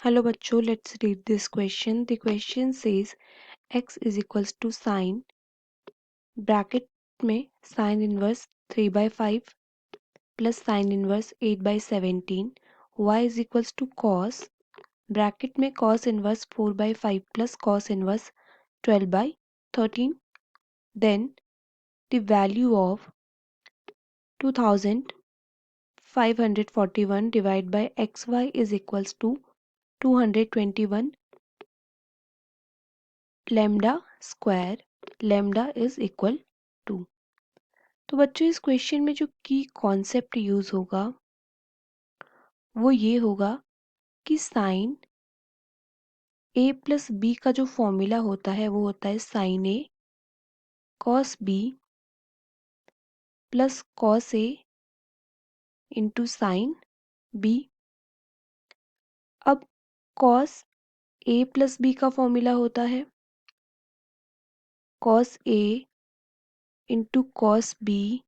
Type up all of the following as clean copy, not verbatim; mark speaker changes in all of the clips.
Speaker 1: Hello बच्चों, let's read this question. The question says x is equals to sin bracket में sin inverse 3/5 plus sin inverse 8/17 y is equals to cos bracket में cos inverse 4/5 plus cos inverse 12/13. Then the value of 2541 divided by xy is equals to 221 lambda square. lambda is equal to. तो बच्चों इस question में जो की concept use होगा वो ये होगा कि साइन ए प्लस बी का जो फॉर्मूला होता है वो होता है sine A cos B plus cos A into sine B. अब कॉस ए प्लस बी का फॉर्मूला होता है cos A into cos B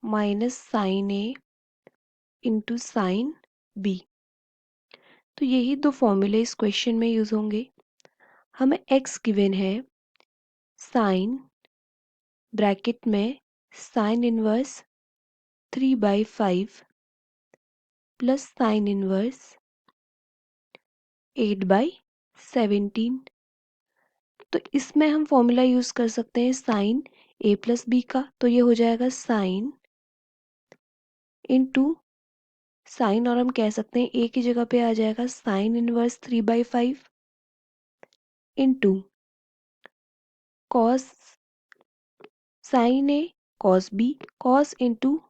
Speaker 1: minus sine A into sine B. तो यही दो फॉर्मूले इस क्वेश्चन में यूज होंगे. हमें एक्स गिवन है साइन ब्रैकेट में sign inverse 3/5 plus sign inverse 8/17. तो इसमें हम फॉर्मूला यूज कर सकते हैं साइन ए प्लस बी का. तो ये हो जाएगा साइन इंटू साइन और हम कह सकते हैं ए की जगह पे आ जाएगा sine inverse 3/5 into cos sine A cos B cos into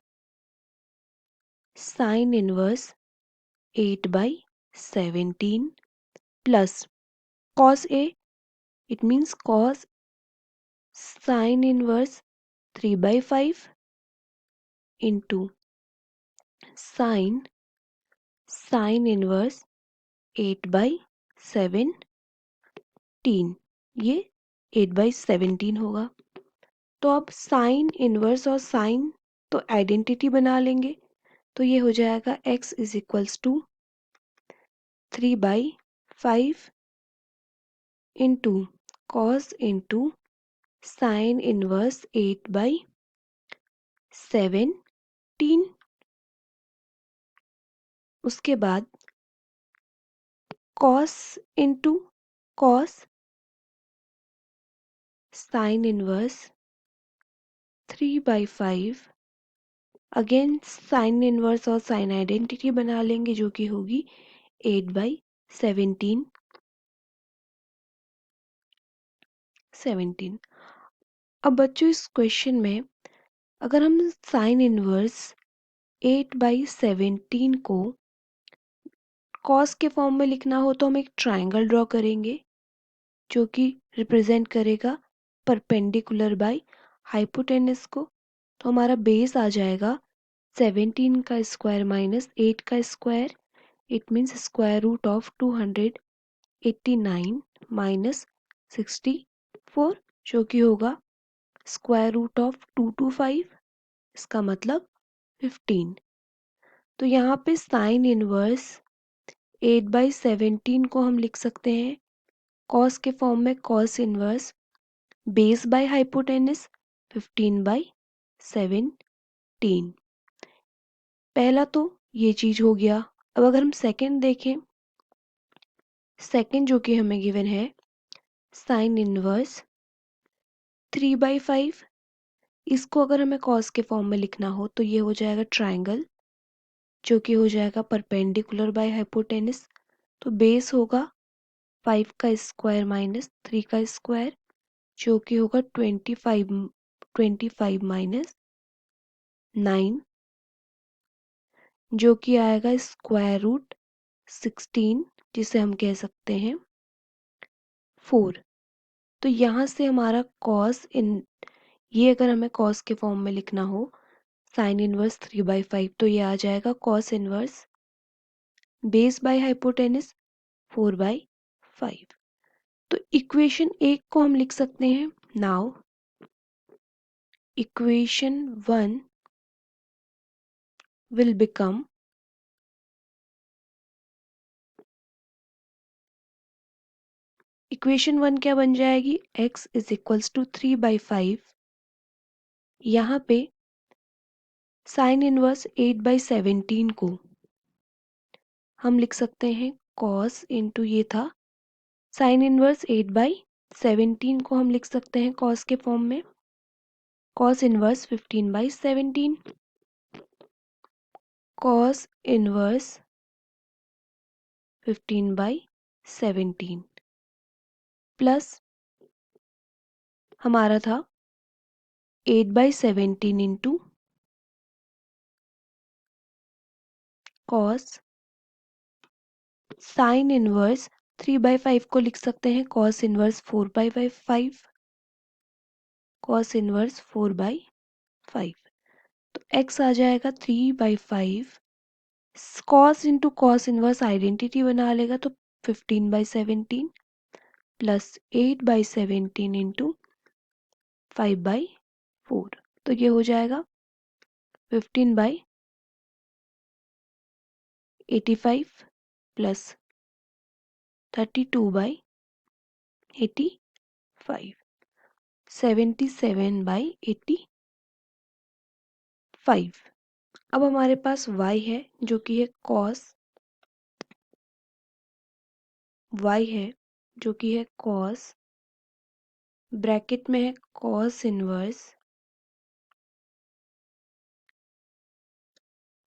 Speaker 1: sine inverse 8/17 plus cos A, it means cos sin inverse 3/5 into sin inverse 8/17. ये 8/17 होगा. तो अब साइन इनवर्स और साइन तो आइडेंटिटी बना लेंगे. तो ये हो जाएगा x is equals to 3/5 into cos into sine inverse 8/17. उसके बाद cos into cos sine inverse 3/5 again sine inverse और साइन आइडेंटिटी बना लेंगे जो कि होगी 8/17. अब बच्चों इस क्वेश्चन में अगर हम साइन इनवर्स 8/17 को कॉस के फॉर्म में लिखना हो तो हम एक ट्रायंगल ड्रॉ करेंगे जो कि रिप्रेजेंट करेगा परपेंडिकुलर बाय हाइपोटेनस को. तो हमारा बेस आ जाएगा 17 का स्क्वायर माइनस 8 का square. It means square root of 289 minus 64 जो कि होगा स्क्वायर रूट ऑफ 225. इसका मतलब 15. तो यहाँ पे साइन इनवर्स 8/17 को हम लिख सकते हैं कॉस के फॉर्म में cos inverse base by hypotenuse 15/17. पहला तो ये चीज हो गया. अब अगर हम सेकंड देखें सेकंड जो कि हमें गिवन है साइन इनवर्स 3/5. इसको अगर हमें कॉस के फॉर्म में लिखना हो तो ये हो जाएगा ट्रायंगल जो कि हो जाएगा परपेंडिकुलर बाय हाइपोटेनस. तो बेस होगा 5 का स्क्वायर माइनस 3 का स्क्वायर जो कि होगा 25 माइनस 9 जो कि आएगा स्क्वायर रूट 16 जिसे हम कह सकते हैं 4. तो यहाँ से हमारा कॉस इन ये अगर हमें कॉस के फॉर्म में लिखना हो साइन इनवर्स 3/5 तो ये आ जाएगा cos inverse base by hypotenuse 4/5. तो इक्वेशन 1 को हम लिख सकते हैं now equation 1 will become equation 1 क्या बन जाएगी, x इज इक्वल्स टू 3/5। यहाँ पे साइन इनवर्स 8/17 को हम लिख सकते हैं कॉस इंटू, ये था साइन इनवर्स 8/17 को हम लिख सकते हैं कॉस के फॉर्म में, cos inverse 15/17, cos inverse 15/17 plus हमारा था 8/17 इंटू कॉस साइन इनवर्स 3/5 को लिख सकते हैं कॉस इनवर्स 4/5, कॉस इनवर्स 4/5। तो x आ जाएगा 3/5, cos into cos inverse identity बना लेगा तो 15/17 प्लस 8/17 इंटू 5/4, तो ये हो जाएगा 15/85 प्लस 32/85, 77/85। अब हमारे पास y है जो कि है cos, y है जो कि है cos, ब्रैकेट में है cos inverse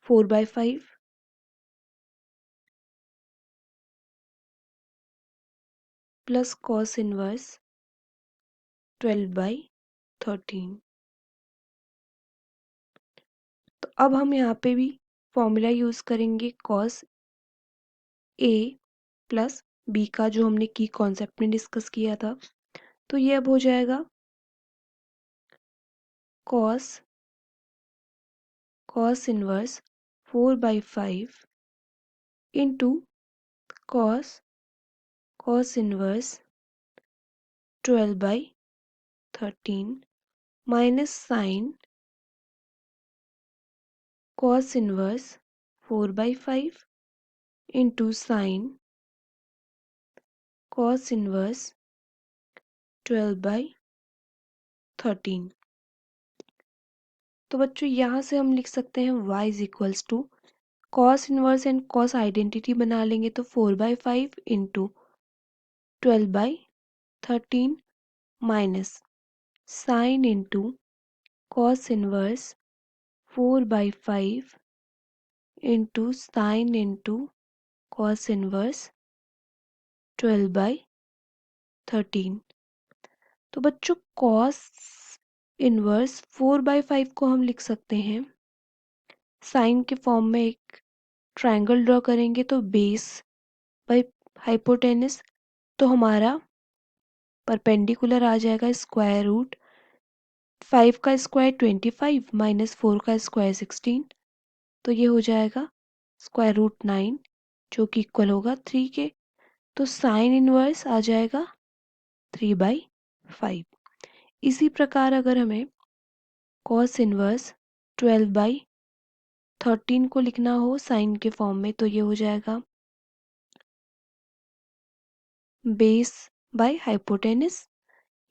Speaker 1: 4/5 plus cos inverse 12/13। तो अब हम यहाँ पे भी फॉर्मूला यूज़ करेंगे cos a प्लस b का, जो हमने की कॉन्सेप्ट में डिस्कस किया था। तो ये अब हो जाएगा cos inverse 4/5 into cos inverse 12/13 minus sine cos inverse 4/5 into sine cos inverse 12/13। तो बच्चों यहाँ से हम लिख सकते हैं y is equals to cos inverse and cos identity बना लेंगे तो 4/5 into 12/13 minus sine into cos inverse 4/5 into sine into cos inverse 12/13। तो बच्चों कॉस इनवर्स 4/5 को हम लिख सकते हैं साइन के फॉर्म में, एक ट्रायंगल ड्रॉ करेंगे तो बेस बाय हाइपोटेनस, तो हमारा परपेंडिकुलर आ जाएगा स्क्वायर रूट 5 का स्क्वायर 25 माइनस 4 का स्क्वायर 16, तो ये हो जाएगा स्क्वायर रूट 9 जो कि इक्वल होगा 3 के। तो साइन इनवर्स आ जाएगा 3/5। इसी प्रकार अगर हमें कॉस इनवर्स 12/13 को लिखना हो साइन के फॉर्म में तो ये हो जाएगा बेस बाय हाइपोटेनस,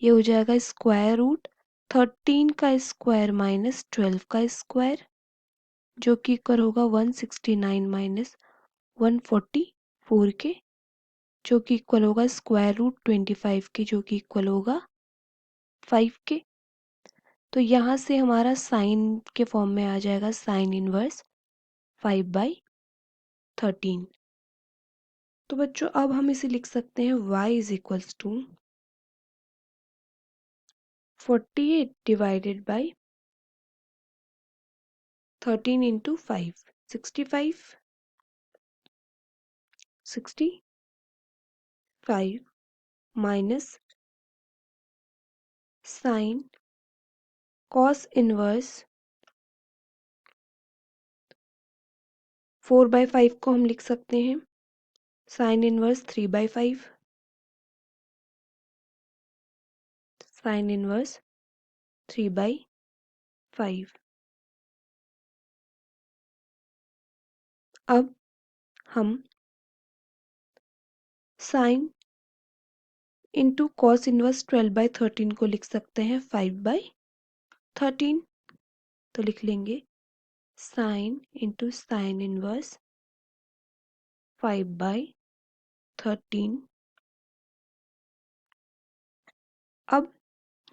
Speaker 1: ये हो जाएगा स्क्वायर रूट 13 का स्क्वायर माइनस 12 का स्क्वायर जो कि इक्वल होगा 169 माइनस 144 के, जो कि इक्वल होगा स्क्वायर रूट 25 के जो कि इक्वल होगा 5 के। तो यहाँ से हमारा साइन के फॉर्म में आ जाएगा साइन इनवर्स 5/13। तो बच्चों अब हम इसे लिख सकते हैं y is equals to 48 divided by 13 into 5, 65 minus sine cos inverse 4/5 को हम लिख सकते हैं साइन इनवर्स 3/5, साइन इनवर्स 3/5। अब हम साइन इंटू कॉस इनवर्स 12/13 को लिख सकते हैं 5/13। तो लिख लेंगे साइन इंटू साइन इनवर्स 5/13। अब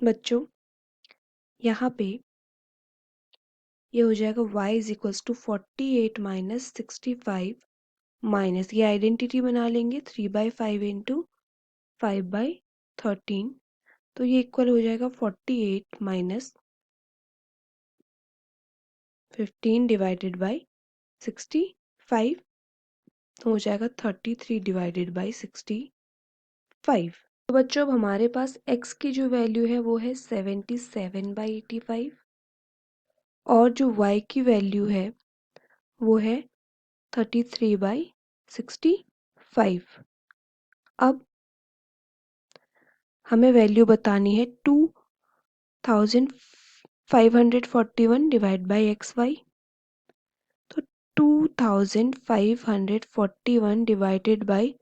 Speaker 1: बच्चों यहाँ पे ये हो जाएगा y is equals to 48 minus 65 minus ये आइडेंटिटी बना लेंगे 3/5 इंटू 5/13। तो ये इक्वल हो जाएगा 48 माइनस 15 डिवाइडेड बाई 65। तो हो जाएगा 33 डिवाइडेड बाई 65। तो बच्चों अब हमारे पास x की जो वैल्यू है वो है 77/85 और जो y की वैल्यू है वो है 33/65। अब हमें वैल्यू बतानी है 2541 डिवाइड बाई XY। तो 2541 divided by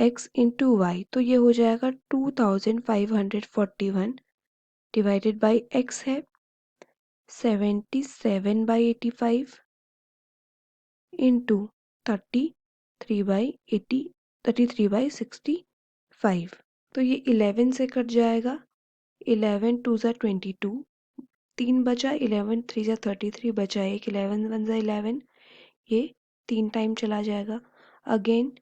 Speaker 1: x into Y, तो ये हो जाएगा 2541 डिवाइडेड बाई x है 77/85 इंटू 33/65। तो ये 11 से कट जाएगा, 11 2 ज़ा 22, 3 बचा, 11 3 ज़ा 33 बचा एक, 11 1 ज़ा 11, ये 3 टाइम चला जाएगा। अगेन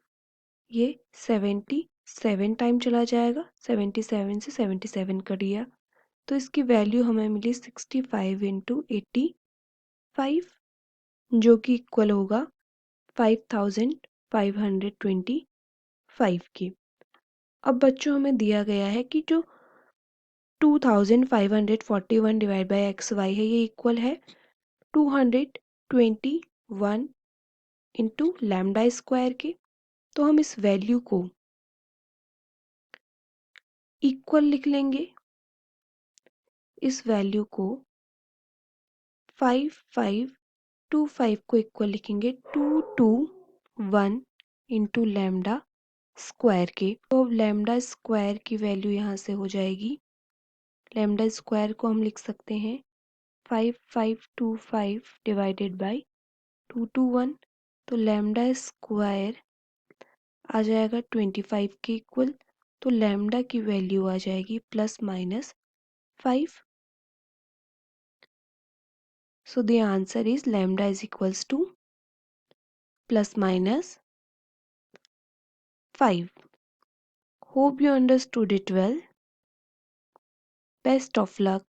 Speaker 1: ये 77 टाइम चला जाएगा, 77 से 77 कट गया, तो इसकी वैल्यू हमें मिली 65 इंटू 85 जो कि इक्वल होगा 5525 की। अब बच्चों हमें दिया गया है कि जो 2541 डिवाइड बाई एक्स वाई है ये इक्वल है 221 इंटू लैम्डा स्क्वायर के। तो हम इस वैल्यू को इक्वल लिख लेंगे, इस वैल्यू को 5525 को इक्वल लिखेंगे 221 इंटू लैम्डा स्क्वायर के। तो अब लैम्डा स्क्वायर की वैल्यू यहाँ से हो जाएगी, लैम्डा स्क्वायर को हम लिख सकते हैं 5525 डिवाइडेड बाई 221। तो लैम्डा स्क्वायर आ जाएगा 25 के इक्वल, तो लैम्डा की वैल्यू आ जाएगी ±5। So the answer is lambda is equals to ±5. Hope you understood it well. Best of luck.